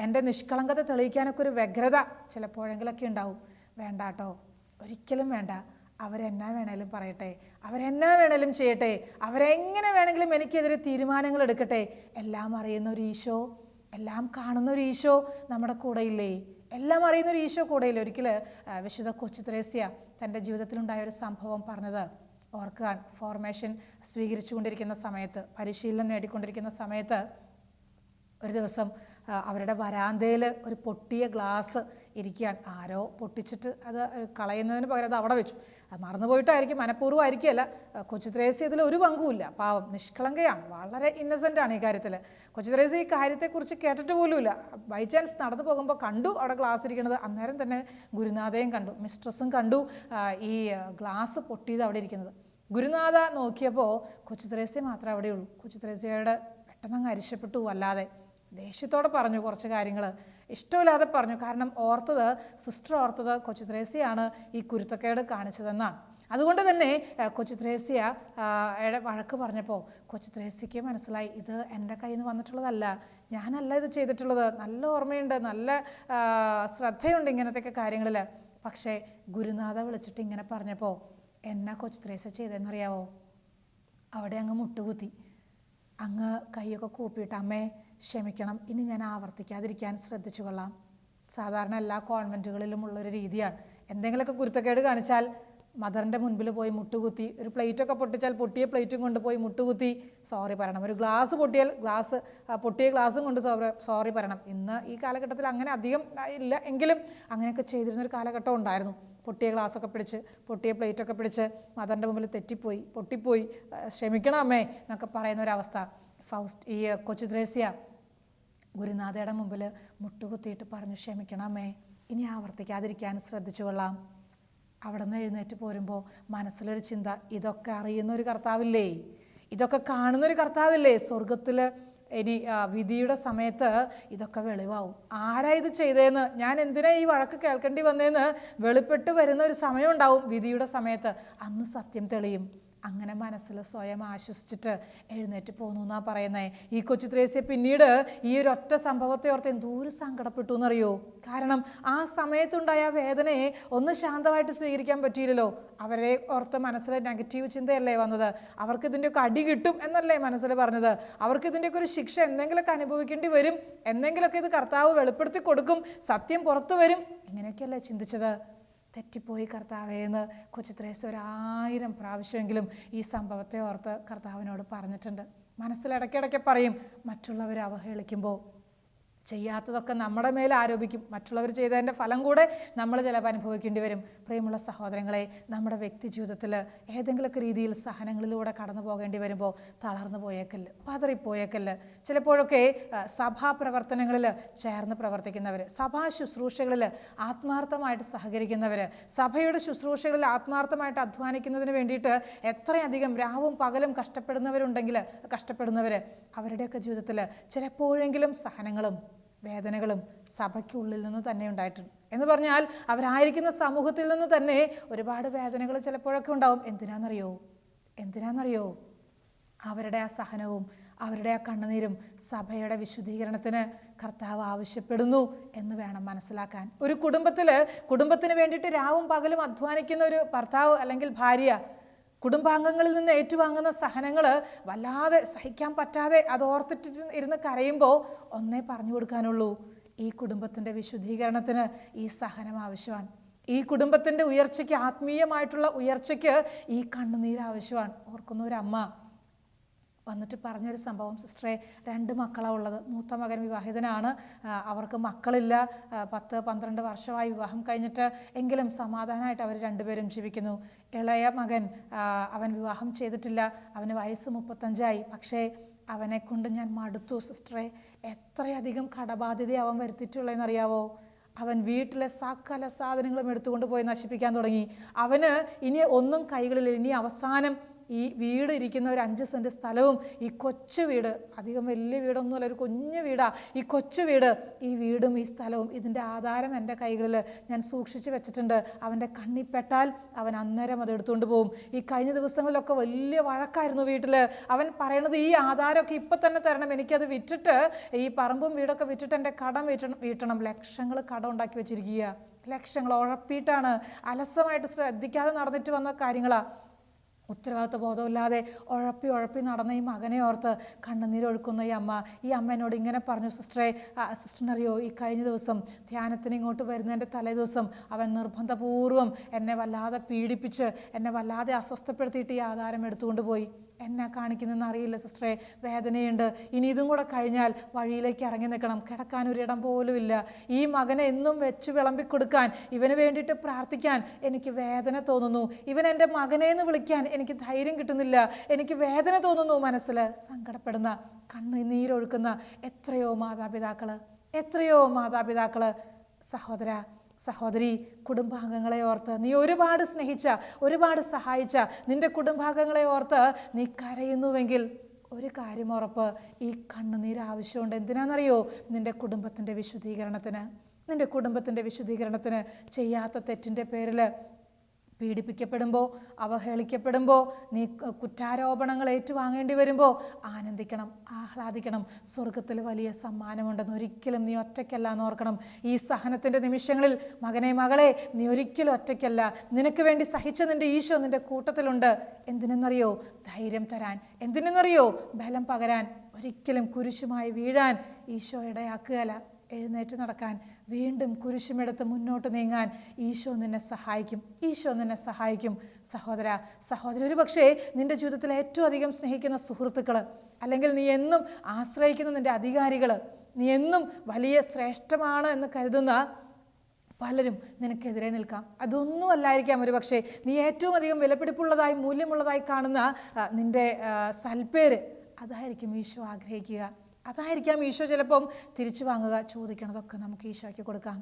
എൻ്റെ നിഷ്കളങ്കത തെളിയിക്കാനൊക്കെ ഒരു വ്യഗ്രത ചിലപ്പോഴെങ്കിലൊക്കെ ഉണ്ടാവും. വേണ്ട കേട്ടോ, ഒരിക്കലും വേണ്ട. അവരെന്നാ വേണേലും പറയട്ടെ, അവരെന്നാ വേണേലും ചെയ്യട്ടെ, അവരെങ്ങനെ വേണമെങ്കിലും എനിക്കെതിരെ തീരുമാനങ്ങൾ എടുക്കട്ടെ. എല്ലാം അറിയുന്ന ഒരു ഈശോ, എല്ലാം കാണുന്ന ഒരു ഈശോ നമ്മുടെ കൂടെയില്ലേ? എല്ലാം അറിയുന്ന ഒരു ഈശോ കൂടെയില്ലേ? ഒരിക്കൽ വിശുദ്ധ കൊച്ചു ത്രേസ്യ തൻ്റെ ജീവിതത്തിലുണ്ടായ ഒരു സംഭവം പറഞ്ഞത് ഓർക്കാൻ, ഫോർമേഷൻ സ്വീകരിച്ചുകൊണ്ടിരിക്കുന്ന സമയത്ത്, പരിശീലനം നേടിക്കൊണ്ടിരിക്കുന്ന സമയത്ത് ഒരു ദിവസം അവരുടെ വരാന്തയിൽ ഒരു പൊട്ടിയ ഗ്ലാസ് ഇരിക്കുകയാണ്. ആരോ പൊട്ടിച്ചിട്ട് അത് കളയുന്നതിന് പകരം അത് അവിടെ വെച്ചു. അത് മറന്നുപോയിട്ടായിരിക്കും, മനഃപൂർവ്വമായിരിക്കുകയല്ല. കൊച്ചു ത്രേസ്യ ഇതിൽ ഒരു പങ്കുമില്ല. പാവം, നിഷ്കളങ്കയാണ്, വളരെ ഇന്നസെൻ്റാണ് ഈ കാര്യത്തിൽ. കൊച്ചു ത്രേസ്യ ഈ കാര്യത്തെക്കുറിച്ച് കേട്ടിട്ട് പോലുമില്ല. ബൈ ചാൻസ് നടന്നു പോകുമ്പോൾ കണ്ടു അവിടെ ഗ്ലാസ് ഇരിക്കുന്നത്. അന്നേരം തന്നെ ഗുരുനാഥയും കണ്ടു, മിസ്ട്രസ്സും കണ്ടു ഈ ഗ്ലാസ് പൊട്ടിയത് അവിടെ ഇരിക്കുന്നത്. ഗുരുനാഥ നോക്കിയപ്പോൾ കൊച്ചു ത്രേസ്യ മാത്രമേ അവിടെയുള്ളൂ. കൊച്ചു ത്രേസ്യയോട് പെട്ടെന്ന് അങ്ങ് അരിശപ്പെട്ടു, വല്ലാതെ ദേഷ്യത്തോടെ പറഞ്ഞു കുറച്ച് കാര്യങ്ങൾ, ഇഷ്ടമില്ലാതെ പറഞ്ഞു. കാരണം സിസ്റ്റർ ഓർത്തത് കൊച്ചു ത്രേസ്യയാണ് ഈ കുരുത്തക്കേട് കാണിച്ചതെന്നാണ്. അതുകൊണ്ട് തന്നെ കൊച്ചു ത്രേസ്യ വഴക്ക് പറഞ്ഞപ്പോൾ കൊച്ചു ത്രേസ്യയ്ക്ക് മനസ്സിലായി, ഇത് എൻ്റെ കയ്യിൽ നിന്ന് വന്നിട്ടുള്ളതല്ല, ഞാനല്ല ഇത് ചെയ്തിട്ടുള്ളത്. നല്ല ഓർമ്മയുണ്ട്, നല്ല ശ്രദ്ധയുണ്ട് ഇങ്ങനത്തെയൊക്കെ കാര്യങ്ങളിൽ. പക്ഷേ ഗുരുനാഥ വിളിച്ചിട്ട് ഇങ്ങനെ പറഞ്ഞപ്പോൾ എന്നാ കൊച്ചു ത്രേസ്യ ചെയ്തതെന്നറിയാവോ? അവിടെ അങ്ങ് മുട്ടുകുത്തി, അങ്ങ് കൈയൊക്കെ കൂപ്പിയിട്ട്, അമ്മേ ക്ഷമിക്കണം, ഇനി ഞാൻ ആവർത്തിക്കാതിരിക്കാൻ ശ്രദ്ധിച്ചു കൊള്ളാം. സാധാരണ എല്ലാ കോൺവെൻറ്റുകളിലും ഉള്ളൊരു രീതിയാണ്, എന്തെങ്കിലുമൊക്കെ കുരുത്തക്കേട് കാണിച്ചാൽ മദറിൻ്റെ മുൻപിൽ പോയി മുട്ടുകുത്തി, ഒരു പ്ലേറ്റൊക്കെ പൊട്ടിച്ചാൽ പൊട്ടിയ പ്ലേറ്റും കൊണ്ട് പോയി മുട്ടുകുത്തി സോറി പറയണം. ഒരു ഗ്ലാസ് പൊട്ടിയാൽ പൊട്ടിയ ഗ്ലാസും കൊണ്ട് സോറി പറയണം. ഇന്ന് ഈ കാലഘട്ടത്തിൽ അങ്ങനെ അധികം ഇല്ല, എങ്കിലും അങ്ങനെയൊക്കെ ചെയ്തിരുന്നൊരു കാലഘട്ടം ഉണ്ടായിരുന്നു. പൊട്ടിയ ഗ്ലാസ്സൊക്കെ പിടിച്ച്, പൊട്ടിയ പ്ലേറ്റൊക്കെ പിടിച്ച് മദറിൻ്റെ മുമ്പിൽ പൊട്ടിപ്പോയി ക്ഷമിക്കണം അമ്മേ എന്നൊക്കെ പറയുന്നൊരവസ്ഥ. ഈ കൊച്ചു ത്രേസ്യ ഗുരുനാഥയുടെ മുമ്പിൽ മുട്ടുകുത്തിയിട്ട് പറഞ്ഞു, ക്ഷമിക്കണം അമ്മേ, ഇനി ആവർത്തിക്കാതിരിക്കാൻ ശ്രദ്ധിച്ചു കൊള്ളാം. അവിടെ നിന്ന് എഴുന്നേറ്റ് പോരുമ്പോൾ മനസ്സിലൊരു ചിന്ത, ഇതൊക്കെ അറിയുന്നൊരു കർത്താവില്ലേ, ഇതൊക്കെ കാണുന്നൊരു കർത്താവില്ലേ, സ്വർഗത്തിൽ ഇനി വിധിയുടെ സമയത്ത് ഇതൊക്കെ വെളിവാവും. ആരാ ഇത് ചെയ്തതെന്ന്, ഞാൻ എന്തിനാ ഈ വഴക്ക് കേൾക്കേണ്ടി വന്നതെന്ന് വെളിപ്പെട്ട് വരുന്ന ഒരു സമയം ഉണ്ടാവും വിധിയുടെ സമയത്ത്. അന്ന് സത്യം തെളിയും. അങ്ങനെ മനസ്സിൽ സ്വയം ആശ്വസിച്ചിട്ട് എഴുന്നേറ്റ് പോന്നു എന്നാ പറയുന്നത്. ഈ കൊച്ചു ത്രേസ്യ പിന്നീട് ഈ ഒരൊറ്റ സംഭവത്തെ ഓർത്ത് എന്തോരം സങ്കടപ്പെട്ടു എന്നറിയോ? കാരണം ആ സമയത്തുണ്ടായ വേദനയെ ഒന്ന് ശാന്തമായിട്ട് സ്വീകരിക്കാൻ പറ്റിയില്ലല്ലോ. അവരെ ഓർത്ത് മനസ്സിൽ നെഗറ്റീവ് ചിന്തയല്ലേ വന്നത്. അവർക്ക് ഇതിൻ്റെയൊക്കെ അടി കിട്ടും എന്നല്ലേ മനസ്സിൽ പറഞ്ഞത്. അവർക്ക് ഇതിൻ്റെയൊക്കെ ഒരു ശിക്ഷ എന്തെങ്കിലുമൊക്കെ അനുഭവിക്കേണ്ടി വരും, എന്തെങ്കിലുമൊക്കെ ഇത് കർത്താവ് വെളിപ്പെടുത്തി കൊടുക്കും, സത്യം പുറത്തു വരും, ഇങ്ങനെയൊക്കെയല്ലേ ചിന്തിച്ചത്. തെറ്റിപ്പോയി കർത്താവേന്ന് കൊച്ചു ത്രേസ്യ 1000 പ്രാവശ്യമെങ്കിലും ഈ സംഭവത്തെ ഓർത്ത് കർത്താവിനോട് പറഞ്ഞിട്ടുണ്ട്. മനസ്സിലിടയ്ക്കിടയ്ക്ക് പറയും, മറ്റുള്ളവരെ അവഹേളിക്കുമ്പോൾ ചെയ്യാത്തതൊക്കെ നമ്മുടെ മേലെ ആരോപിക്കും, മറ്റുള്ളവർ ചെയ്തതിൻ്റെ ഫലം കൂടെ നമ്മൾ ചിലപ്പോൾ അനുഭവിക്കേണ്ടി വരും. പ്രിയമുള്ള സഹോദരങ്ങളെ, നമ്മുടെ വ്യക്തി ജീവിതത്തിൽ ഏതെങ്കിലുമൊക്കെ രീതിയിൽ സഹനങ്ങളിലൂടെ കടന്നു പോകേണ്ടി വരുമ്പോൾ തളർന്നു പോയേക്കല്ല്, പതറിപ്പോയേക്കല്ല്. ചിലപ്പോഴൊക്കെ സഭാ പ്രവർത്തനങ്ങളിൽ ചേർന്ന് പ്രവർത്തിക്കുന്നവർ, സഭാ ശുശ്രൂഷകളിൽ ആത്മാർത്ഥമായിട്ട് സഹകരിക്കുന്നവർ, സഭയുടെ ശുശ്രൂഷകളിൽ ആത്മാർത്ഥമായിട്ട് അധ്വാനിക്കുന്നതിന് വേണ്ടിയിട്ട് എത്രയധികം രാവും പകലും കഷ്ടപ്പെടുന്നവർ, അവരുടെയൊക്കെ ജീവിതത്തിൽ ചിലപ്പോഴെങ്കിലും സഹനങ്ങളും വേദനകളും സഭയ്ക്കുള്ളിൽ നിന്ന് തന്നെ ഉണ്ടായിട്ടുണ്ട്. എന്ന് പറഞ്ഞാൽ അവരായിരിക്കുന്ന സമൂഹത്തിൽ നിന്ന് തന്നെ ഒരുപാട് വേദനകൾ ചിലപ്പോഴൊക്കെ ഉണ്ടാവും. എന്തിനാണെന്നറിയോ? അവരുടെ ആ സഹനവും അവരുടെ ആ കണ്ണുനീരും സഭയുടെ വിശുദ്ധീകരണത്തിന് കർത്താവ് ആവശ്യപ്പെടുന്നു എന്ന് വേണം മനസ്സിലാക്കാൻ. ഒരു കുടുംബത്തിന് വേണ്ടിയിട്ട് രാവും പകലും അധ്വാനിക്കുന്ന ഒരു ഭർത്താവ് അല്ലെങ്കിൽ ഭാര്യ കുടുംബാംഗങ്ങളിൽ നിന്ന് ഏറ്റുവാങ്ങുന്ന സഹനങ്ങൾ വല്ലാതെ സഹിക്കാൻ പറ്റാതെ അത് ഓർത്തിട്ട് ഇരുന്ന് കരയുമ്പോൾ ഒന്നേ പറഞ്ഞു കൊടുക്കാനുള്ളൂ, ഈ കുടുംബത്തിൻ്റെ വിശുദ്ധീകരണത്തിന് ഈ സഹനം ആവശ്യമാണ്. ഈ കുടുംബത്തിൻ്റെ ഉയർച്ചയ്ക്ക്, ആത്മീയമായിട്ടുള്ള ഉയർച്ചയ്ക്ക് ഈ കണ്ണുനീര് ആവശ്യമാണ്. ഓർക്കുന്ന ഒരു അമ്മ വന്നിട്ട് പറഞ്ഞൊരു സംഭവം, സിസ്റ്ററെ 2 മക്കളാണ് ഉള്ളത്. മൂത്ത മകൻ വിവാഹിതനാണ്, അവർക്ക് മക്കളില്ല, 10-12 വർഷമായി വിവാഹം കഴിഞ്ഞിട്ട്, എങ്കിലും സമാധാനമായിട്ട് അവർ 2 പേരും ജീവിക്കുന്നു. ഇളയ മകൻ അവൻ വിവാഹം ചെയ്തിട്ടില്ല, അവന് വയസ്സ് 35ആയി. പക്ഷേ അവനെ കൊണ്ട് ഞാൻ മടുത്തു സിസ്റ്ററെ. എത്രയധികം കടബാധ്യത അവൻ വരുത്തിയിട്ടുള്ളതെന്നറിയാവോ? അവൻ വീട്ടിലെ സകല സാധനങ്ങളും എടുത്തുകൊണ്ട് പോയി നശിപ്പിക്കാൻ തുടങ്ങി. അവന് ഇനി ഒന്നും കൈകളിൽ. ഇനി അവസാനം ഈ വീട് ഇരിക്കുന്ന ഒരു 5 സെൻറ്റ് സ്ഥലവും ഈ കൊച്ചു വീട്, അധികം വലിയ വീടൊന്നുമല്ല, ഒരു കുഞ്ഞു വീടാ ഈ കൊച്ചു വീട്, ഈ വീടും ഈ സ്ഥലവും ഇതിൻ്റെ ആധാരം എൻ്റെ കൈകളിൽ ഞാൻ സൂക്ഷിച്ച് വെച്ചിട്ടുണ്ട്. അവൻ്റെ കണ്ണിപ്പെട്ടാൽ അവൻ അന്നേരം അത് എടുത്തുകൊണ്ട് പോകും. ഈ കഴിഞ്ഞ ദിവസങ്ങളിലൊക്കെ വലിയ വഴക്കായിരുന്നു വീട്ടിൽ. അവൻ പറയണത് ഈ ആധാരമൊക്കെ ഇപ്പം തന്നെ തരണം, എനിക്കത് വിറ്റിട്ട് ഈ പറമ്പും വീടൊക്കെ വിറ്റിട്ട് എൻ്റെ കടം വീട്ടണം. ലക്ഷങ്ങൾ കടം ഉണ്ടാക്കി വെച്ചിരിക്കുക. ലക്ഷങ്ങൾ ഉഴപ്പിയിട്ടാണ്, അലസമായിട്ട് ശ്രദ്ധിക്കാതെ നടന്നിട്ട് വന്ന കാര്യങ്ങളാണ്. ഉത്തരവാദിത്വ ബോധമില്ലാതെ ഉഴപ്പി നടന്ന ഈ മകനെ ഓർത്ത് കണ്ണുനീരൊഴുക്കുന്ന ഈ അമ്മ എന്നോട് ഇങ്ങനെ പറഞ്ഞു, സിസ്റ്ററിനറിയോ, ഈ കഴിഞ്ഞ ദിവസം ധ്യാനത്തിന് ഇങ്ങോട്ട് വരുന്നതിൻ്റെ തലേ ദിവസം അവൻ നിർബന്ധപൂർവ്വം എന്നെ വല്ലാതെ പീഡിപ്പിച്ച് എന്നെ വല്ലാതെ അസ്വസ്ഥപ്പെടുത്തിയിട്ട് ഈ ആധാരം എടുത്തുകൊണ്ട് പോയി. എന്നാ കാണിക്കുന്നതെന്ന് അറിയില്ല സിസ്റ്ററെ, വേദനയുണ്ട്. ഇനി ഇതും കൂടെ കഴിഞ്ഞാൽ വഴിയിലേക്ക് ഇറങ്ങി നിൽക്കണം, കിടക്കാൻ ഒരിടം പോലും ഇല്ല. ഈ മകനെ എന്നും വെച്ച് വിളമ്പിക്കൊടുക്കാൻ, ഇവന് വേണ്ടിയിട്ട് പ്രാർത്ഥിക്കാൻ എനിക്ക് വേദന തോന്നുന്നു. ഇവൻ എൻ്റെ മകനേന്ന് വിളിക്കാൻ എനിക്ക് ധൈര്യം കിട്ടുന്നില്ല. എനിക്ക് വേദന തോന്നുന്നു. മനസ്സിൽ സങ്കടപ്പെടുന്ന, കണ്ണുനീരൊഴുക്കുന്ന എത്രയോ മാതാപിതാക്കൾ. സഹോദര സഹോദരി, കുടുംബാംഗങ്ങളെ ഓർത്ത് നീ ഒരുപാട് സ്നേഹിച്ച, ഒരുപാട് സഹായിച്ച നിൻ്റെ കുടുംബാംഗങ്ങളെ ഓർത്ത് നീ കരയുന്നുവെങ്കിൽ ഒരു കാര്യം ഉറപ്പ്, ഈ കണ്ണുനീര് ആവശ്യമുണ്ട്. എന്തിനാണെന്നറിയോ? നിൻ്റെ കുടുംബത്തിൻ്റെ വിശുദ്ധീകരണത്തിന്. ചെയ്യാത്ത തെറ്റിൻ്റെ പേരിൽ പീഡിപ്പിക്കപ്പെടുമ്പോൾ, അവഹേളിക്കപ്പെടുമ്പോൾ, നീ കുറ്റാരോപണങ്ങൾ ഏറ്റുവാങ്ങേണ്ടി വരുമ്പോൾ ആനന്ദിക്കണം, ആഹ്ലാദിക്കണം. സ്വർഗത്തിൽ വലിയ സമ്മാനമുണ്ടെന്ന് ഒരിക്കലും നീ ഒറ്റയ്ക്കല്ല എന്ന് ഓർക്കണം. ഈ സഹനത്തിൻ്റെ നിമിഷങ്ങളിൽ മകളെ നീ ഒരിക്കലും ഒറ്റയ്ക്കല്ല. നിനക്ക് വേണ്ടി സഹിച്ച നിൻ്റെ ഈശോ നിൻ്റെ കൂട്ടത്തിലുണ്ട്. എന്തിനെന്നറിയോ? ധൈര്യം തരാൻ. എന്തിനെന്നറിയോ? ബലം പകരാൻ. ഒരിക്കലും കുരിശുമായി വീഴാൻ ഈശോ ഇടയാക്കുകയല്ല. എഴുന്നേറ്റ് നടക്കാൻ, വീണ്ടും കുരിശുമെടുത്ത് മുന്നോട്ട് നീങ്ങാൻ ഈശോ നിന്നെ സഹായിക്കും. സഹോദരി, ഒരു പക്ഷേ നിൻ്റെ ജീവിതത്തിൽ ഏറ്റവും അധികം സ്നേഹിക്കുന്ന സുഹൃത്തുക്കൾ, അല്ലെങ്കിൽ നീ എന്നും ആശ്രയിക്കുന്ന നിൻ്റെ അധികാരികൾ, നീ എന്നും വലിയ ശ്രേഷ്ഠമാണ് എന്ന് കരുതുന്ന പലരും നിനക്കെതിരെ നിൽക്കാം. അതൊന്നും അല്ലായിരിക്കാം ഒരു പക്ഷേ നീ ഏറ്റവും അധികം വിലപിടിപ്പുള്ളതായി, മൂല്യമുള്ളതായി കാണുന്ന നിൻ്റെ സൽപ്പേര്. അതായിരിക്കും ഈശോ ആഗ്രഹിക്കുക. അതായിരിക്കാം ഈശോ ചിലപ്പം തിരിച്ചു വാങ്ങുക. ചോദിക്കണതൊക്കെ നമുക്ക് ഈശോയ്ക്ക് കൊടുക്കാം.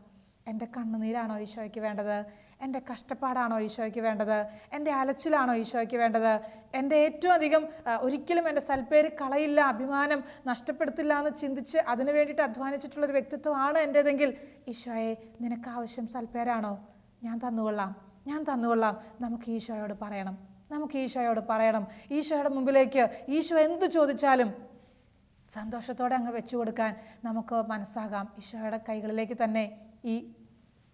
എൻ്റെ കണ്ണുനീരാണോ ഈശോയ്ക്ക് വേണ്ടത്? എൻ്റെ കഷ്ടപ്പാടാണോ ഈശോയ്ക്ക് വേണ്ടത്? എൻ്റെ അലച്ചിലാണോ ഈശോയ്ക്ക് വേണ്ടത്? എൻ്റെ ഏറ്റവും അധികം ഒരിക്കലും എൻ്റെ സൽപ്പേര് കളയില്ല, അഭിമാനം നഷ്ടപ്പെടുത്തില്ല എന്ന് ചിന്തിച്ച് അതിനു വേണ്ടിയിട്ട് അധ്വാനിച്ചിട്ടുള്ളൊരു വ്യക്തിത്വമാണ് എൻ്റേതെങ്കിൽ, ഈശോയെ നിനക്ക് ആവശ്യം സൽപ്പേരാണോ? ഞാൻ തന്നുകൊള്ളാം. നമുക്ക് ഈശോയോട് പറയണം. ഈശോയുടെ മുമ്പിലേക്ക് ഈശോ എന്ത് ചോദിച്ചാലും സന്തോഷത്തോടെ അങ്ങ് വെച്ചു കൊടുക്കാൻ നമുക്ക് മനസ്സാകാം. ഈശോയുടെ കൈകളിലേക്ക് തന്നെ ഈ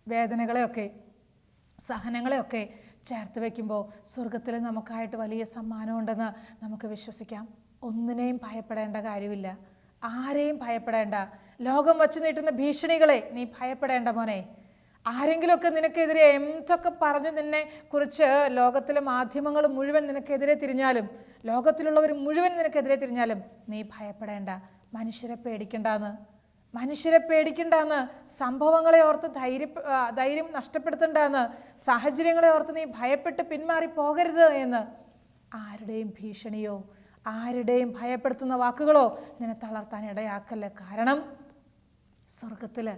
വേദനകളെയൊക്കെ, സഹനങ്ങളെയൊക്കെ ചേർത്ത് വയ്ക്കുമ്പോൾ സ്വർഗത്തിൽ നമുക്കായിട്ട് വലിയ സമ്മാനമുണ്ടെന്ന് നമുക്ക് വിശ്വസിക്കാം. ഒന്നിനെയും ഭയപ്പെടേണ്ട കാര്യമില്ല, ആരെയും ഭയപ്പെടേണ്ട. ലോകം വച്ചു നീട്ടുന്ന ഭീഷണികളെ നീ ഭയപ്പെടേണ്ട മോനെ. ആരെങ്കിലുമൊക്കെ നിനക്കെതിരെ എന്തൊക്കെ പറഞ്ഞ് നിന്നെ കുറിച്ച് ലോകത്തിലെ മാധ്യമങ്ങൾ മുഴുവൻ നിനക്കെതിരെ തിരിഞ്ഞാലും, ലോകത്തിലുള്ളവർ മുഴുവൻ നിനക്കെതിരെ തിരിഞ്ഞാലും നീ ഭയപ്പെടേണ്ട. മനുഷ്യരെ പേടിക്കണ്ടെന്ന്, സംഭവങ്ങളെ ഓർത്ത് ധൈര്യം നഷ്ടപ്പെടുത്തണ്ടെന്ന്, സാഹചര്യങ്ങളെ ഓർത്ത് നീ ഭയപ്പെട്ട് പിന്മാറി പോകരുത് എന്ന്. ആരുടെയും ഭീഷണിയോ ആരുടെയും ഭയപ്പെടുത്തുന്ന വാക്കുകളോ നിന്നെ തളർത്താൻ ഇടയാക്കല്ല. കാരണം സ്വർഗത്തിൽ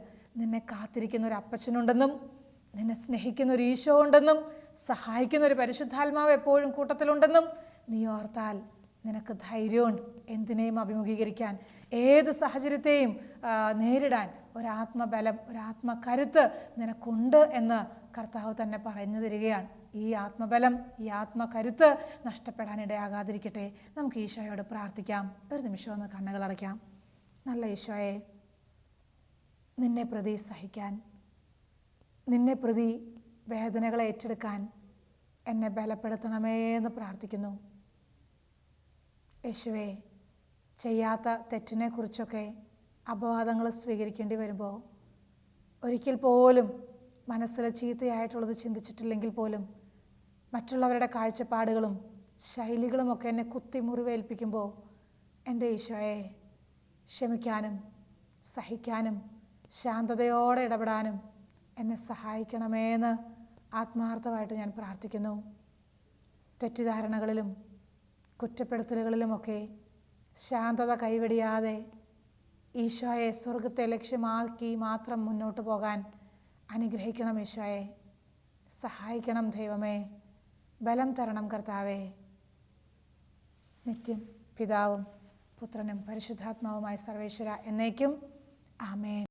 നിന്നെ കാത്തിരിക്കുന്ന ഒരു അപ്പച്ചനുണ്ടെന്നും, നിന്നെ സ്നേഹിക്കുന്ന ഒരു ഈശോ ഉണ്ടെന്നും, സഹായിക്കുന്ന ഒരു പരിശുദ്ധാത്മാവ് എപ്പോഴും കൂട്ടത്തിലുണ്ടെന്നും നീ ഓർത്താൽ നിനക്ക് ധൈര്യമുണ്ട്. എന്തിനേയും അഭിമുഖീകരിക്കാൻ, ഏത് സാഹചര്യത്തെയും നേരിടാൻ ഒരാത്മബലം, ഒരാത്മകരുത്ത് നിനക്കുണ്ട് എന്ന് കർത്താവ് തന്നെ പറഞ്ഞു തരികയാണ്. ഈ ആത്മബലം, ഈ ആത്മകരുത്ത് നഷ്ടപ്പെടാൻ ഇടയാകാതിരിക്കട്ടെ. നമുക്ക് ഈശോയോട് പ്രാർത്ഥിക്കാം. ഒരു നിമിഷം ഒന്ന് കണ്ണുകളടയ്ക്കാം. നല്ല ഈശോയെ, നിന്നെ പ്രതി സഹിക്കാൻ, നിന്നെ പ്രതി വേദനകളെ ഏറ്റെടുക്കാൻ എന്നെ ബലപ്പെടുത്തണമേ എന്ന് പ്രാർത്ഥിക്കുന്നു. യേശുവേ, ചെയ്യാത്ത തെറ്റിനെക്കുറിച്ചൊക്കെ അപവാദങ്ങൾ സ്വീകരിക്കേണ്ടി വരുമ്പോൾ, ഒരിക്കൽ പോലും മനസ്സിൽ ചീത്തയായിട്ടുള്ളത് ചിന്തിച്ചിട്ടില്ലെങ്കിൽ പോലും മറ്റുള്ളവരുടെ കാഴ്ചപ്പാടുകളും ശൈലികളുമൊക്കെ എന്നെ കുത്തി മുറിവേൽപ്പിക്കുമ്പോൾ, എൻ്റെ ഈശോയെ, ക്ഷമിക്കാനും സഹിക്കാനും ശാന്തതയോടെ ഇടപെടാനും എന്നെ സഹായിക്കണമേ എന്ന് ആത്മാർത്ഥമായിട്ട് ഞാൻ പ്രാർത്ഥിക്കുന്നു. തെറ്റിദ്ധാരണകളിലും കുറ്റപ്പെടുത്തലുകളിലുമൊക്കെ ശാന്തത കൈവെടിയാതെ ഈശോയെ സ്വർഗത്തെ ലക്ഷ്യമാക്കി മാത്രം മുന്നോട്ട് പോകാൻ അനുഗ്രഹിക്കണം ഈശോയെ. സഹായിക്കണം ദൈവമേ. ബലം തരണം കർത്താവേ. നിത്യം പിതാവും പുത്രനും പരിശുദ്ധാത്മാവുമായ സർവേശ്വര എന്നേക്കും ആമേൻ.